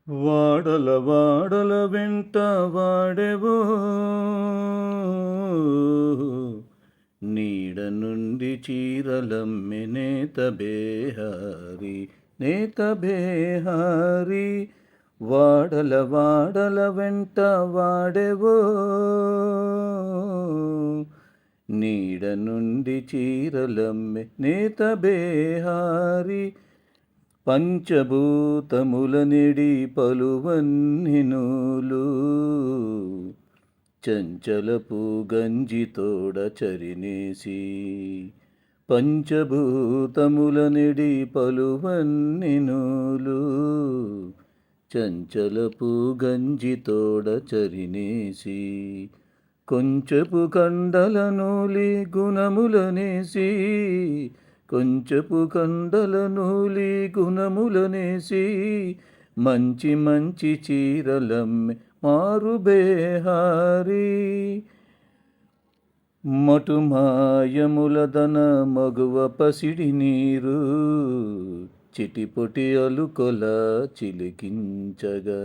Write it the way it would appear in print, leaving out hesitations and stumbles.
వాడల వాడల వెంట వాడెవో నీడ నుండి చీరలమ్మె నేత బేహారి నేత బేహారి వాడల వాడల వెంట వాడెవో నీడ నుండి చీరలమ్మె నేత బేహారి పంచభూతముల నిడి పలువన్నినూలు చంచలపు గంజితోడ చరినేసి పంచభూతముల నిడి పలువన్నినూలు చంచలపు గంజితోడ చరినేసి కొంచెపు కండల నూలి గుణములనేసి కొంచెపు కండల నూలి గుణములనేసి మంచి మంచి చీరలమ్మె మారు బేహారి మటుమాయములదన మగువ పసిడి నీరు చిటిపొటి అలుకొల చిలికించగా